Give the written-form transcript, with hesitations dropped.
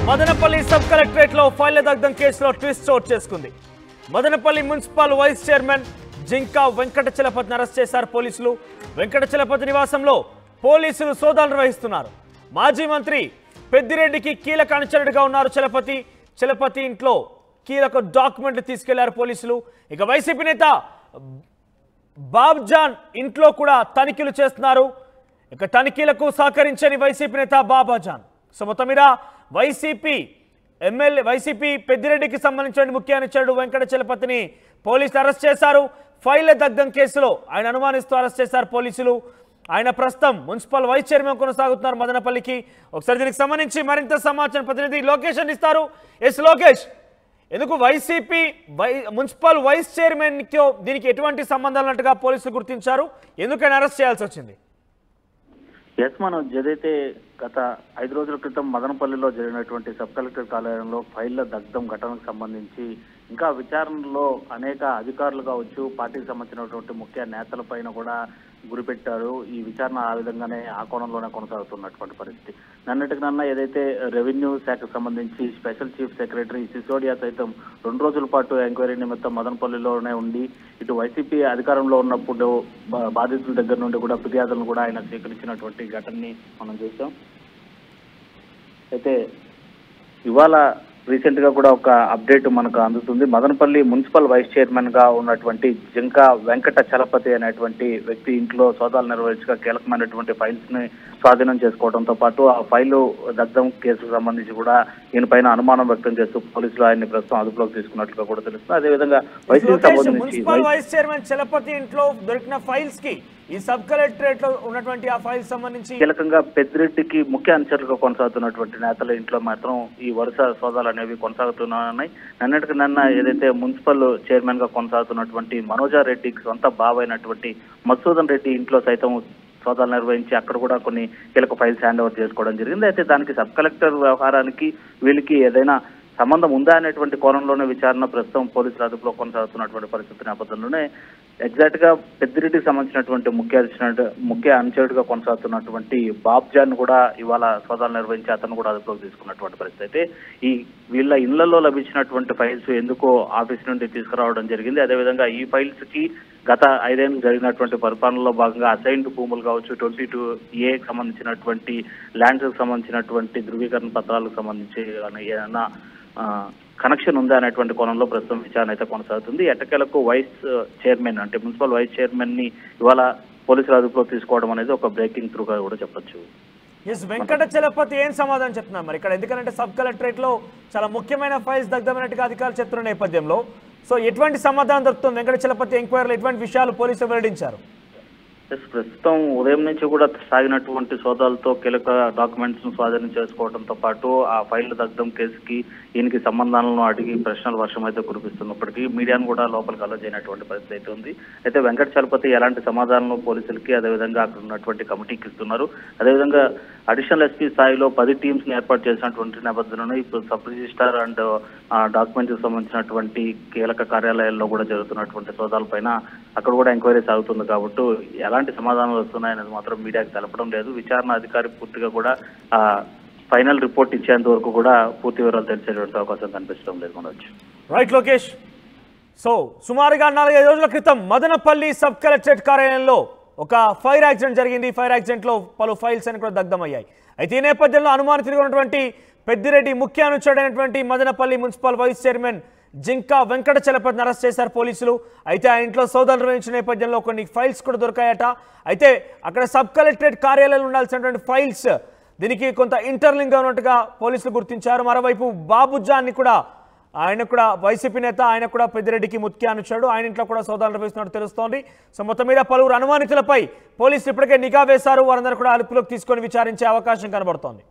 Madanapalle sub collectorate లో ఫైళ్ల దగ్ధం కేసులో ట్విస్ట్ చోటు చేసుకుంది. Madanapalle municipal vice chairman Jinka వెంకటచలపతిని అరెస్ట్ చేశారు పోలీసులు. వెంకటచలపతి నివాసంలో పోలీసులు సోదాలు నిర్వహిస్తున్నారు. మాజీ మంత్రి పెద్దిరెడ్డికి కీలక అనుచరుడిగా ఉన్నారు చలపతి ఇంట్లో కీలక డాక్యుమెంట్లు తీసుకెళ్లారు పోలీసులు. ఇక వైసీపీ నేత బాబ్జాన్ ఇంట్లో కూడా తనిఖీలు చేస్తున్నారు. ఇక తనిఖీలకు సహకరించని వైసీపీ నేత బాబాజాన్. సో మొత్తం మీద వైసీపీ పెద్దిరెడ్డికి సంబంధించిన ముఖ్య అనుచరుడు వెంకటచలపతిని పోలీసులు అరెస్ట్ చేశారు. ఫైళ్ల దగ్ధం కేసులో ఆయన అనుమానిస్తూ అరెస్ట్ చేశారు పోలీసులు. ఆయన ప్రస్తుతం మున్సిపల్ వైస్ చైర్మన్ కొనసాగుతున్నారు మదనపల్లికి. ఒకసారి దీనికి సంబంధించి మరింత సమాచారం ప్రతినిధి లోకేష్ అందిస్తారు. ఎస్ లోకేష్, ఎందుకు వైసీపీ మున్సిపల్ వైస్ చైర్మన్ దీనికి ఎటువంటి సంబంధాలు ఉన్నట్టుగా పోలీసులు గుర్తించారు? ఎందుకని అరెస్ట్ చేయాల్సి వచ్చింది? ఎస్ మనం ఏదైతే గత 5 రోజుల క్రితం మదనపల్లిలో జరిగినటువంటి సబ్ కలెక్టర్ కార్యాలయంలో ఫైళ్ల దగ్ధం ఘటనకు సంబంధించి ఇంకా విచారణలో అనేక అధికారులు కావచ్చు, పార్టీకి సంబంధించినటువంటి ముఖ్య నేతలపైన కూడా గురిపెట్టారు. ఈ విచారణ ఆ విధంగానే ఆ కోణంలోనే కొనసాగుతున్నటువంటి పరిస్థితి. నిన్నటికి ఏదైతే రెవెన్యూ శాఖకు సంబంధించి స్పెషల్ చీఫ్ సెక్రటరీ సిసోడియా సైతం 2 రోజుల పాటు ఎంక్వైరీ నిమిత్తం మదనపల్లిలోనే ఉండి ఇటు వైసీపీ అధికారంలో ఉన్నప్పుడు బాధితుల దగ్గర నుండి కూడా ఫిర్యాదులను కూడా ఆయన స్వీకరించినటువంటి ఘటనని మనం చూసాం. అయితే ఇవాళ రీసెంట్ గా కూడా ఒక అప్డేట్ మనకు అందుతుంది. మదనపల్లి మున్సిపల్ వైస్ చైర్మన్ గా ఉన్నటువంటి జింకా వెంకటచలపతి అనేటువంటి వ్యక్తి ఇంట్లో సోదాలు నిర్వహించగా కీలకమైనటువంటి ఫైల్స్ ని స్వాధీనం చేసుకోవడంతో పాటు ఆ ఫైలు దగ్ధం కేసుకు సంబంధించి కూడా ఈయనపైన అనుమానం వ్యక్తం చేస్తూ పోలీసులు ఆయన్ని ప్రస్తుతం అదుపులోకి తీసుకున్నట్లుగా కూడా తెలుస్తుంది. అదేవిధంగా మున్సిపల్ వైస్ చైర్మన్ చలపతి ఇంట్లో దొరికిన ఫైల్స్ కి ఈ సబ్ కలెక్టరేట్ లో ఉన్నటువంటి ఆ ఫైల్స్ సంబంధించి కీలకంగా పెద్దిరెడ్డికి ముఖ్య అనుచరులుగా కొనసాగుతున్నటువంటి నేతల ఇంట్లో మాత్రం ఈ వరుస సోదాలు అనేవి కొనసాగుతున్నాయి. నిన్న ఏదైతే మున్సిపల్ చైర్మన్ గా కొనసాగుతున్నటువంటి మనోజారెడ్డికి సొంత బావైనటువంటి మధుసూదన్ రెడ్డి ఇంట్లో సైతం సోదాలు నిర్వహించి అక్కడ కూడా కొన్ని కీలక ఫైల్స్ హ్యాండ్ ఓవర్ చేసుకోవడం జరిగింది. అయితే దానికి సబ్ కలెక్టర్ వ్యవహారానికి వీళ్ళకి ఏదైనా సంబంధం ఉందా అనేటువంటి కోణంలోనే విచారణ ప్రస్తుతం పోలీసుల అదుపులో కొనసాగుతున్నటువంటి పరిస్థితి నేపథ్యంలోనే ఎగ్జాక్ట్ గా పెద్దిరెడ్డికి సంబంధించినటువంటి ముఖ్య అనుచరుడిగా కొనసాగుతున్నటువంటి బాబ్జాన్ కూడా ఇవాళ సోదాలు నిర్వహించి అతను కూడా అదుపులోకి తీసుకున్నటువంటి పరిస్థితి. అయితే ఈ వీళ్ళ ఇళ్లలో లభించినటువంటి ఫైల్స్ ఎందుకో ఆఫీస్ నుండి తీసుకురావడం జరిగింది. అదేవిధంగా ఈ ఫైల్స్ కి గత 5 ఏళ్ళు జరిగినటువంటి పరిపాలనలో భాగంగా అసైన్డ్ భూములు కావచ్చు, 22A సంబంధించినటువంటి ల్యాండ్స్ కు సంబంధించినటువంటి ధృవీకరణ పత్రాలకు సంబంధించి ఏదైనా కనెక్షన్ ఉందా అనేటువంటి కోణంలో ప్రస్తుతం విచారణ అయితే కొనసాగుతుంది. ఎట్టకేలకు వైస్ చైర్మన్ అంటే మున్సిపల్ వైస్ చైర్మన్ ని ఇవాళ పోలీసుల అదుపులో తీసుకోవడం అనేది ఒక బ్రేకింగ్ త్రూగా కూడా చెప్పొచ్చు. వెంకటచలపతి ఏం సమాధానం చెప్తున్నారు మరి ఇక్కడ? ఎందుకంటే సబ్ కలెక్టరేట్ లో చాలా ముఖ్యమైన ఫైల్స్ దగ్ధమైనట్టుగా అధికారులు చెప్తున్న నేపథ్యంలో సో ఎటువంటి సమాధానం దొరుకుతుంది? వెంకటచలపతి ఎంక్వైరీలో ఎటువంటి విషయాలు పోలీసులు వెల్లడించారు? ప్రస్తుతం ఉదయం నుంచి కూడా సాగినటువంటి సోదాలతో కీలక డాక్యుమెంట్స్ ను స్వాధీనం చేసుకోవడంతో పాటు ఆ ఫైల్ దగ్ధం కేసుకి ఈయనకి సంబంధాలను అడిగి ప్రశ్నల వర్షం అయితే కురిపిస్తున్నప్పటికీ మీడియాను కూడా లోపలికి అలో చేయనటువంటి పరిస్థితి అయితే ఉంది. అయితే వెంకటచలపతి ఎలాంటి సమాధానాలను పోలీసులకి అదేవిధంగా అక్కడ ఉన్నటువంటి కమిటీకి ఇస్తున్నారు. అదేవిధంగా అడిషనల్ ఎస్పీ స్థాయిలో 10 టీమ్స్ ని ఏర్పాటు చేసినటువంటి నేపథ్యంలో ఇప్పుడు సబ్ రిజిస్ట్రార్ అండ్ డాక్యుమెంట్ కి సంబంధించినటువంటి కీలక కార్యాలయాల్లో కూడా జరుగుతున్నటువంటి సోదాల పైన అక్కడ కూడా ఎంక్వైరీ సాగుతుంది. కాబట్టి ఎలాంటి సమాధానాలు వస్తున్నాయనేది మాత్రం మీడియాకి తెలపడం లేదు. విచారణ అధికారి పూర్తిగా కూడా ఫైనల్ రిపోర్ట్ ఇచ్చేంత వరకు కూడా పూర్తి వివరాలు తెలిసేటువంటి అవకాశం కనిపించడం లేదు. మనవచ్చు రైట్ లోకేష్. సో సుమారుగా 4-5 రోజుల క్రితం మదనపల్లి సబ్ కలెక్టరేట్ కార్యాలయంలో ఒక ఫైర్ యాక్సిడెంట్ జరిగింది. ఫైర్ యాక్సిడెంట్ లో పలు ఫైల్స్ అని కూడా దగ్ధమయ్యాయి. అయితే ఈ నేపథ్యంలో అనుమానితుడిగా ఉన్నటువంటి పెద్దిరెడ్డి ముఖ్య అనుచరుడైనటువంటి Madanapalle municipal vice chairman Jinka వెంకటచలపతిని అరెస్ట్ చేశారు పోలీసులు. అయితే ఆ ఇంట్లో సోదాలు నిర్వహించిన నేపథ్యంలో కొన్ని ఫైల్స్ కూడా దొరికాయట. అయితే అక్కడ సబ్ కలెక్టరేట్ కార్యాలయంలో ఉండాల్సినటువంటి ఫైల్స్ దీనికి కొంత ఇంటర్లింక్ గా ఉన్నట్టుగా పోలీసులు గుర్తించారు. మరోవైపు బాబుజాన్ని కూడా ఆయన కూడా వైసీపీ నేత, ఆయన కూడా పెద్దిరెడ్డికి ముఖ్య అనుచరుడు, ఆయన ఇంట్లో కూడా సోదాలు నిర్వహిస్తున్నట్టు తెలుస్తోంది. సో మొత్తం మీద పలువురు అనుమానితులపై పోలీసులు ఇప్పటికే నిఘా వేశారు. వారందరూ కూడా అదుపులోకి తీసుకొని విచారించే అవకాశం కనబడుతోంది.